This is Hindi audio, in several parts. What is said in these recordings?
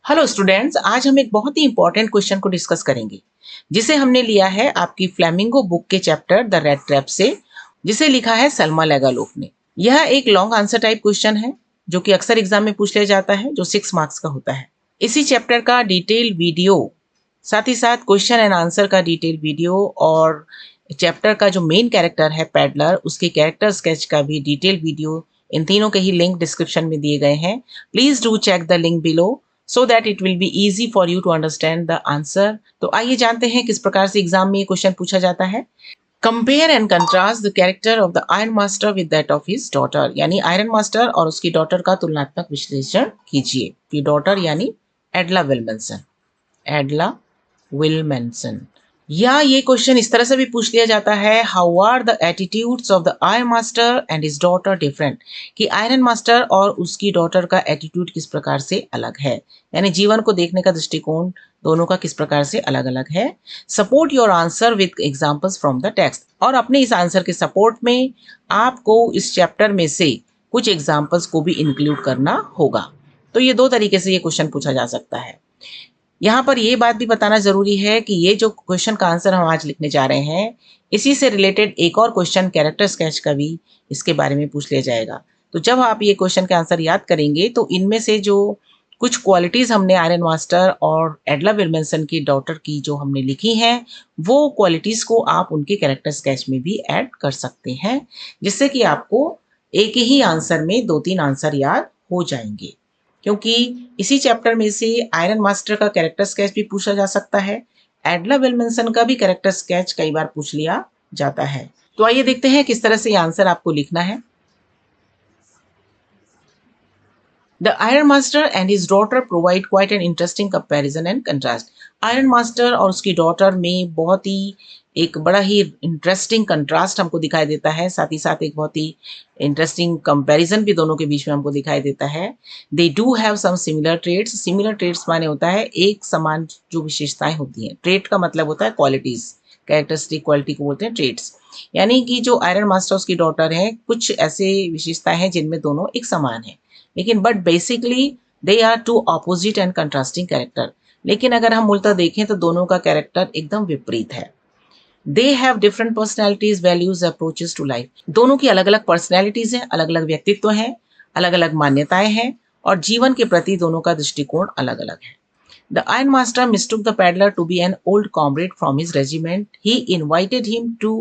हेलो स्टूडेंट्स, आज हम एक बहुत ही इंपॉर्टेंट क्वेश्चन को डिस्कस करेंगे जिसे हमने लिया है आपकी फ्लेमिंगो बुक के चैप्टर द रेड ट्रैप से, जिसे लिखा है सलमा लेगालोफ ने। यह एक लॉन्ग आंसर टाइप क्वेश्चन है जो कि अक्सर एग्जाम में पूछ लिया जाता है, जो 6 मार्क्स का होता है। इसी चैप्टर का डिटेल वीडियो, साथ ही साथ क्वेश्चन एंड आंसर का डिटेल वीडियो और चैप्टर का जो मेन कैरेक्टर है पैडलर, उसके कैरेक्टर स्केच का भी डिटेल वीडियो, इन तीनों के ही लिंक डिस्क्रिप्शन में दिए गए हैं। Please do check the link below so that it will be easy for you to understand the answer। तो आइए जानते हैं किस प्रकार से एग्जाम में ये क्वेश्चन पूछा जाता है। Compare and contrast the character of the iron master with that of his daughter, यानी आयरन मास्टर और उसकी डॉटर का तुलनात्मक विश्लेषण कीजिए। की डॉटर यानी एडला विल्मनसन, एडला विल्मनसन। या ये क्वेश्चन इस तरह से भी पूछ लिया जाता है, how are the attitudes of the iron master and his daughter different, कि आयरन मास्टर और उसकी डॉटर का एटीट्यूड किस प्रकार से अलग है, यानी जीवन को देखने का दृष्टिकोण दोनों का किस प्रकार से अलग अलग है। Support your answer with examples from the text, और अपने इस आंसर के सपोर्ट में आपको इस चैप्टर में से कुछ एग्जाम्पल्स को भी इंक्लूड करना होगा। तो ये दो तरीके से ये क्वेश्चन पूछा जा सकता है। यहाँ पर ये बात भी बताना जरूरी है कि ये जो क्वेश्चन का आंसर हम आज लिखने जा रहे हैं, इसी से रिलेटेड एक और क्वेश्चन कैरेक्टर स्केच का भी इसके बारे में पूछ लिया जाएगा। तो जब आप ये क्वेश्चन के आंसर याद करेंगे तो इनमें से जो कुछ क्वालिटीज हमने आयरन मास्टर और एडला विल्मनसन की डॉटर की जो हमने लिखी हैं, वो क्वालिटीज को आप उनके कैरेक्टर स्केच में भी ऐड कर सकते हैं, जिससे कि आपको एक ही आंसर में 2-3 आंसर याद हो जाएंगे। क्योंकि इसी चैप्टर में से आयरन मास्टर का कैरेक्टर स्केच भी पूछा जा सकता है, एडला विल्मनसन का भी कैरेक्टर स्केच कई बार पूछ लिया जाता है। तो आइए देखते हैं किस तरह से ये आंसर आपको लिखना है। The Iron Master and his daughter provide quite an interesting comparison and contrast। Iron master और उसकी डॉटर में बहुत ही एक बड़ा ही इंटरेस्टिंग कंट्रास्ट हमको दिखाई देता है, साथ ही साथ एक बहुत ही इंटरेस्टिंग कंपैरिजन भी दोनों के बीच में हमको दिखाई देता है। They do have some similar trades. Similar trades माने होता है एक समान जो विशेषताएं होती हैं। ट्रेड का मतलब होता है क्वालिटीज, कैरेक्टरिस्टिक क्वालिटी को बोलते हैं ट्रेड्स। यानी कि जो आयरन मास्टर उसकी डॉटर है, कुछ ऐसे विशेषताएं हैं जिनमें दोनों एक समान है, लेकिन but basically they are two opposite and contrasting character. लेकिन अगर हम उल्टा देखें तो दोनों का कैरेक्टर एकदम विपरीत है। They have different personalities, values, approaches to life. दोनों की अलग अलग पर्सनैलिटीज हैं, अलग अलग व्यक्तित्व हैं, अलग अलग मान्यताएं हैं, और जीवन के प्रति दोनों का दृष्टिकोण अलग अलग है। The Iron Master mistook the peddler to be an old comrade from his regiment. He invited him to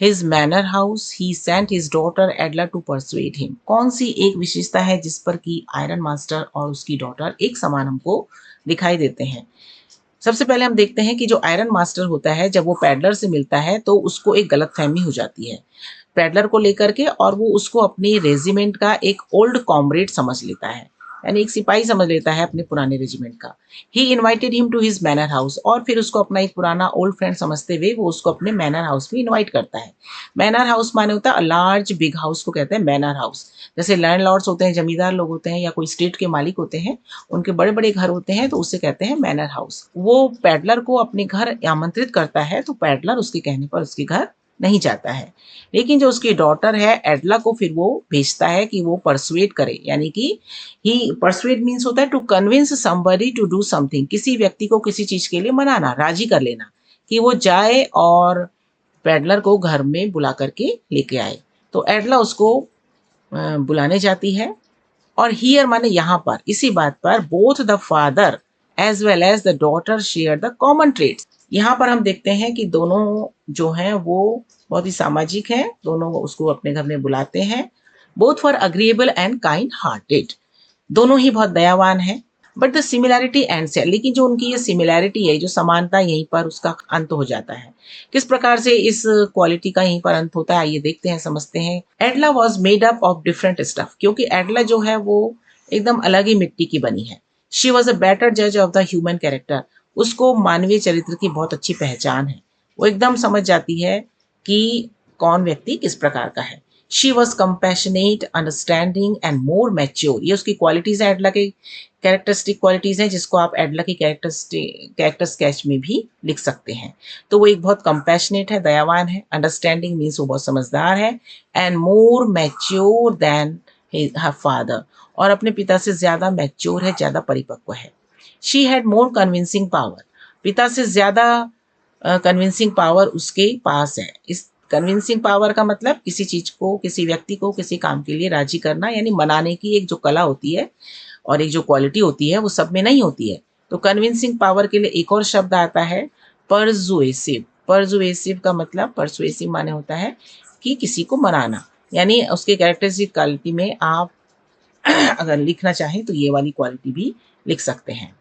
his manor house. He sent his daughter Adla to persuade him। कौन सी एक विशेषता है जिस पर कि आयरन मास्टर और उसकी डॉटर एक समान हमको दिखाई देते हैं। सबसे पहले हम देखते हैं कि जो आयरन मास्टर होता है, जब वो पैडलर से मिलता है तो उसको एक गलतफहमी हो जाती है पैडलर को लेकर के, और वो उसको अपनी रेजिमेंट का एक ओल्ड कॉमरेड समझ लेता है, यानी एक सिपाही समझ लेता है अपने पुराने रेजिमेंट का। He invited him to his manor house, और फिर उसको अपना एक पुराना ओल्ड फ्रेंड समझते हुए वो उसको अपने मैनर हाउस में इन्वाइट करता है। मैनर हाउस माने होता है लार्ज बिग हाउस को कहते हैं मैनर हाउस। जैसे लैंडलॉर्ड्स होते हैं, जमींदार लोग होते हैं, या कोई स्टेट के मालिक होते हैं, उनके बड़े बड़े घर होते हैं, तो उसे कहते हैं मैनर हाउस। वो पैडलर को अपने घर आमंत्रित करता है, तो पैडलर उसके कहने पर उसके घर नहीं जाता है। लेकिन जो उसकी डॉटर है एडला को फिर वो भेजता है कि वो परसुएट करे, यानी कि ही परसुएट मीन्स होता है to convince somebody to do something, किसी व्यक्ति को किसी चीज के लिए मनाना, राजी कर लेना कि वो जाए और पैडलर को घर में बुला करके लेके आए। तो एडला उसको बुलाने जाती है, और हियर माने यहाँ पर, इसी बात पर, both the father as well as the daughter share the common trades. यहाँ पर हम देखते हैं कि दोनों जो हैं वो बहुत ही सामाजिक हैं, दोनों उसको अपने घर में बुलाते हैं। Both for agreeable and kind hearted, दोनों ही बहुत दयावान हैं। बट द सिमिलैरिटी एंड्स है, लेकिन जो उनकी ये सिमिलैरिटी है, जो समानता, यहीं पर उसका अंत हो जाता है। किस प्रकार से इस क्वालिटी का यहीं पर अंत होता है, आइए देखते हैं, समझते हैं। Edla was made up of different stuff, क्योंकि एडला जो है वो एकदम अलग ही मिट्टी की बनी है। शी वॉज अ बेटर जज ऑफ द ह्यूमन कैरेक्टर, उसको मानवीय चरित्र की बहुत अच्छी पहचान है, वो एकदम समझ जाती है कि कौन व्यक्ति किस प्रकार का है। She was compassionate, understanding and more mature, ये उसकी क्वालिटीज है, एडला के कैरेक्टरिस्टिक क्वालिटीज हैं, जिसको आप एडला की कैरेक्टर स्केच में भी लिख सकते हैं। तो वो एक बहुत कंपैशनेट है, दयावान है। अंडरस्टैंडिंग मीन्स वो बहुत समझदार है, and more mature than her father, और अपने पिता से ज्यादा मैच्योर है, ज्यादा परिपक्व है। She had more convincing power, पिता से ज़्यादा कन्विंसिंग पावर उसके पास है। इस कन्विंसिंग पावर का मतलब किसी चीज़ को, किसी व्यक्ति को किसी काम के लिए राजी करना, यानी मनाने की एक जो कला होती है और एक जो क्वालिटी होती है वो सब में नहीं होती है। तो कन्विंसिंग पावर के लिए एक और शब्द आता है परजुएसिव। परजुएसिव का मतलब, परसुएसिव माने होता है कि किसी को मनाना, यानी उसके कैरेक्टरिस्टिक क्वालिटी में आप अगर लिखना चाहें तो ये वाली क्वालिटी भी लिख सकते हैं।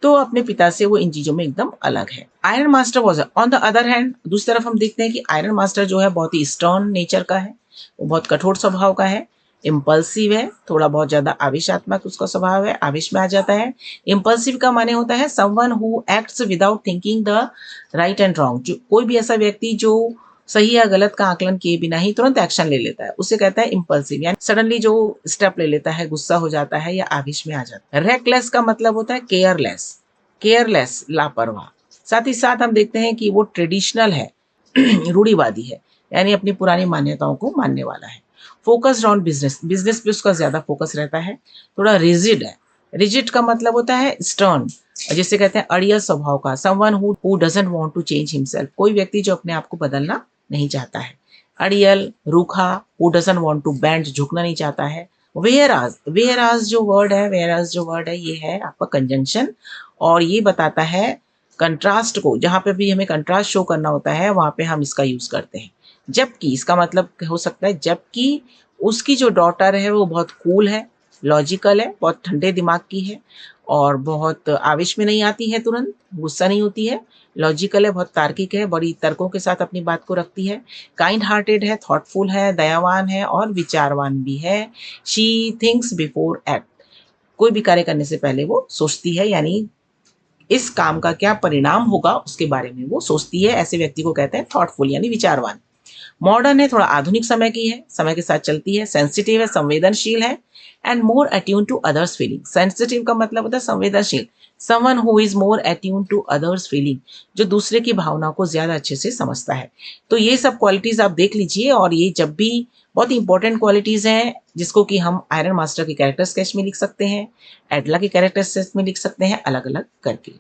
तो अपने पिता से वो इन चीज़ों में एकदम अलग है। Iron master was on the other hand, दूसरी तरफ हम देखते हैं कि आयरन मास्टर जो है बहुत ही स्टर्न नेचर का है, वो बहुत कठोर स्वभाव का है, इम्पल्सिव है, थोड़ा बहुत ज़्यादा आवेशात्मक उसका स्वभाव है, आवेश में आ जाता है। इम्पल्सिव का माने होता है someone who acts without thinking the right and wrong, जो कोई भी ऐसा व्यक्ति जो सही या गलत का आकलन किए बिना ही तुरंत एक्शन ले लेता है, उसे कहता है इम्पल्सिव, यानी सडनली जो स्टेप ले लेता है, गुस्सा हो जाता है या आवेश में आ जाता है। रेकलेस का मतलब होता है केयरलेस, केयरलेस, लापरवाह। साथ ही साथ हम देखते हैं कि वो ट्रेडिशनल है, रूढ़िवादी है, यानी अपनी पुरानी मान्यताओं को मानने वाला है। फोकस्ड ऑन बिजनेस, बिजनेस पे उसका ज़्यादा फोकस रहता है। थोड़ा रिजिड है, रिजिड का मतलब होता है स्टर्न, जिसे कहते हैं अड़ियल स्वभाव का। Someone who doesn't want to change himself, कोई व्यक्ति जो अपने आप को बदलना नहीं चाहता है। अड़ियल, रूखा, who doesn't want to bend, झुकना नहीं चाहता है। वेयरआज, वेयरआज जो वर्ड है, वेयरआज जो वर्ड है ये है आपका कंजंक्शन, और ये बताता है कंट्रास्ट को, जहाँ पे भी हमें कंट्रास्ट शो करना होता है वहाँ पे हम इसका यूज़ करते हैं। जबकि इसका मतलब हो सकता है जबकि उसकी जो डॉटर है वो बहुत कूल है, लॉजिकल है, बहुत ठंडे दिमाग की है और बहुत आवेश में नहीं आती है, तुरंत गुस्सा नहीं होती है, लॉजिकल है, बहुत तार्किक है, बड़ी तर्कों के साथ अपनी बात को रखती है, काइंड हार्टेड है, थॉटफुल है, दयावान है और विचारवान भी है। शी थिंक्स बिफोर एक्ट, कोई भी कार्य करने से पहले वो सोचती है, यानी इस काम का क्या परिणाम होगा उसके बारे में वो सोचती है। ऐसे व्यक्ति को कहते हैं थॉटफुल, यानी विचारवान। मॉडर्न है, थोड़ा आधुनिक समय की है, समय के साथ चलती है। सेंसिटिव है, संवेदनशील है। And more attune to others feeling, sensitive का मतलब होता है संवेदनशील, someone who is more attune to others feeling, जो दूसरे की भावना को ज्यादा अच्छे से समझता है। तो ये सब क्वालिटीज आप देख लीजिए, और ये जब भी बहुत इंपॉर्टेंट क्वालिटीज हैं जिसको कि हम आयरन मास्टर के कैरेक्टर स्केच में लिख सकते हैं, एडला के कैरेक्टर स्केच में लिख सकते हैं, अलग अलग करके।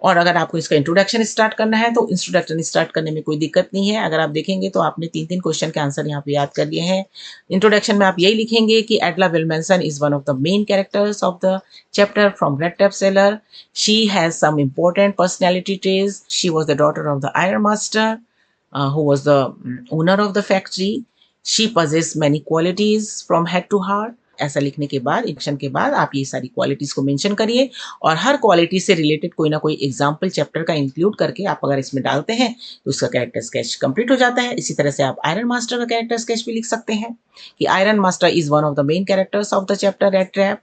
और अगर आपको इसका इंट्रोडक्शन स्टार्ट करना है तो इंट्रोडक्शन स्टार्ट करने में कोई दिक्कत नहीं है। अगर आप देखेंगे तो आपने 3-3 क्वेश्चन के आंसर यहाँ पे याद कर लिए हैं। इंट्रोडक्शन में आप यही लिखेंगे कि Edla Willmansson is one of the main characters of the chapter from rat trap seller. She has some important personality traits. She was the daughter of the iron master, who was the owner of the factory. She possessed many qualities from head to heart. ऐसा लिखने के बाद, इंट्रोडक्शन के बाद आप ये सारी क्वालिटीज को मेंशन करिए, और हर क्वालिटी से रिलेटेड कोई ना कोई एग्जाम्पल चैप्टर का इंक्लूड करके आप अगर इसमें डालते हैं तो उसका कैरेक्टर स्केच कंप्लीट हो जाता है। इसी तरह से आप आयरन मास्टर का कैरेक्टर स्केच भी लिख सकते हैं कि iron master is one of the main characters of the chapter red trap.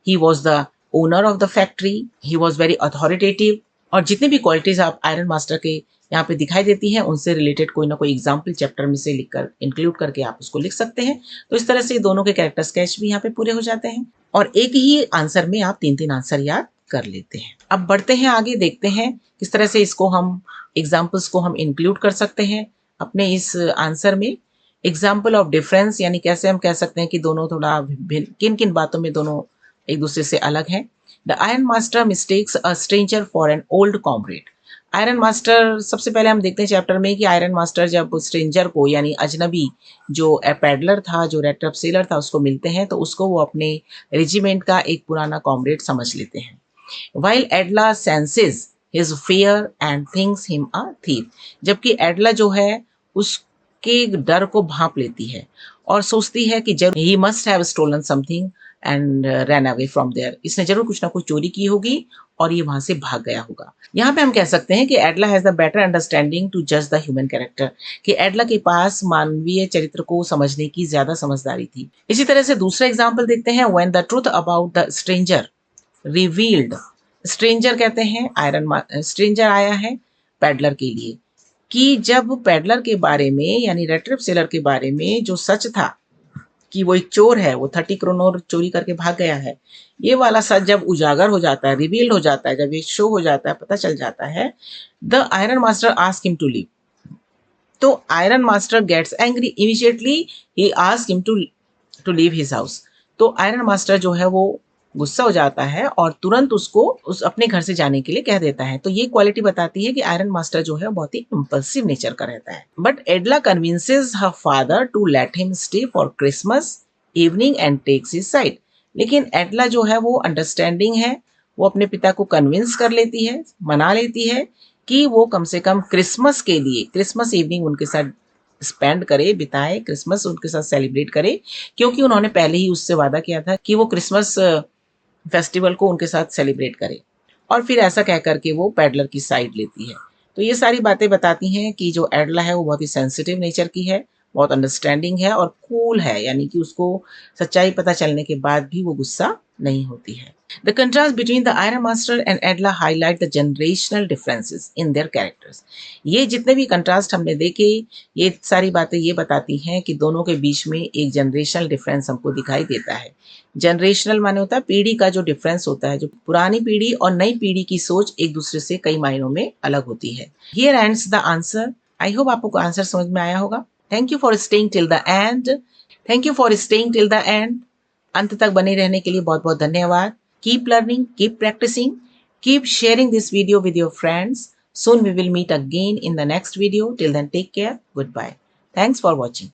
He was the owner of the factory, he was very authoritative. और जितने भी क्वालिटीज आप आयरन मास्टर के यहाँ पे दिखाई देती है उनसे रिलेटेड कोई ना कोई एग्जाम्पल चैप्टर में से लिखकर इंक्लूड करके आप उसको लिख सकते हैं। तो इस तरह से दोनों के कैरेक्टर स्केच भी यहाँ पे पूरे हो जाते हैं, और एक ही आंसर में आप 3-3 आंसर याद कर लेते हैं। अब बढ़ते हैं आगे, देखते हैं किस तरह से इसको हम एग्जाम्पल्स को हम इंक्लूड कर सकते हैं अपने इस आंसर में। एग्जाम्पल ऑफ डिफरेंस, यानी कैसे हम कह सकते हैं कि दोनों थोड़ा भिन्न, किन किन बातों में दोनों एक दूसरे से अलग हैं। The iron master mistakes a stranger for an old comrade. Iron master, सबसे पहले हम देखते हैं चैप्टर में कि आयरन मास्टर जब स्ट्रेंजर को, यानी अजनबी जो पैडलर था, जो रेड ट्रैप सेलर था, उसको मिलते हैं तो उसको वो अपने रेजिमेंट का एक पुराना कॉमरेड समझ लेते हैं। While एडला senses his fear and thinks him a thief, जबकि एडला जो है उसके डर को भांप लेती है और सोचती है कि जरूर ही must have stolen something and ran away from there, इसने जरूर कुछ ना कुछ चोरी की होगी और ये वहां से भाग गया होगा। यहाँ पे हम कह सकते हैं कि Edla has the better understanding to जज द ह्यूमन कैरेक्टर, कि एडला के पास मानवीय चरित्र को समझने की ज्यादा समझदारी थी। इसी तरह से दूसरा एग्जाम्पल देखते हैं, when the truth about the stranger revealed. Stranger कहते हैं स्ट्रेंजर आया है पैडलर के लिए, कि जब पैडलर के बारे में, यानी रेड ट्रैप सेलर के बारे में जो सच था कि वो एक चोर है, वो 30 करोड़ चोरी करके भाग गया है, ये वाला सच जब उजागर हो जाता है, रिवील्ड हो जाता है, जब ये शो हो जाता है, पता चल जाता है, the iron master ask him to leave. तो ironmaster gets angry immediately, he ask him to leave his house. तो आयरन मास्टर जो है वो गुस्सा हो जाता है और तुरंत उसको उस अपने घर से जाने के लिए कह देता है। तो ये क्वालिटी बताती है कि आयरन मास्टर जो है बहुत ही इम्पल्सिव नेचर का रहता है। But Adela convinces her father to let him stay for Christmas evening and takes his side. लेकिन एडला जो है वो अंडरस्टैंडिंग है, वो अपने पिता को कन्विंस कर लेती है, मना लेती है कि वो कम से कम क्रिसमस के लिए क्रिसमस इवनिंग उनके साथ स्पेंड करे, बिताए, क्रिसमस उनके साथ सेलिब्रेट करे, क्योंकि उन्होंने पहले ही उससे वादा किया था कि वो क्रिसमस फेस्टिवल को उनके साथ सेलिब्रेट करे। और फिर ऐसा कह करके वो पैडलर की साइड लेती है। तो ये सारी बातें बताती हैं कि जो एडला है वो बहुत ही सेंसिटिव नेचर की है, बहुत अंडरस्टैंडिंग है और कूल है, यानी कि उसको सच्चाई पता चलने के बाद भी वो गुस्सा नहीं होती है। The contrast between the Iron Master and Adla highlight the generational differences in their characters. ये जितने भी कंट्रास्ट हमने देखे, ये सारी बातें ये बताती हैं कि दोनों के बीच में एक जनरेशनल डिफरेंस हमको दिखाई देता है। जनरेशनल माने होता है पीढ़ी का जो डिफरेंस होता है, जो पुरानी पीढ़ी और नई पीढ़ी की सोच एक दूसरे से कई मायनों में अलग होती है। Here ends the answer. I hope आपको आंसर समझ में आया होगा। Thank you for staying till the end. Thank you for staying till the end. अंत तक बने रहने के लिए बहुत बहुत धन्यवाद। Keep learning, keep practicing, keep sharing this video with your friends. Soon we will meet again in the next video. Till then, take care. Goodbye. Thanks for watching.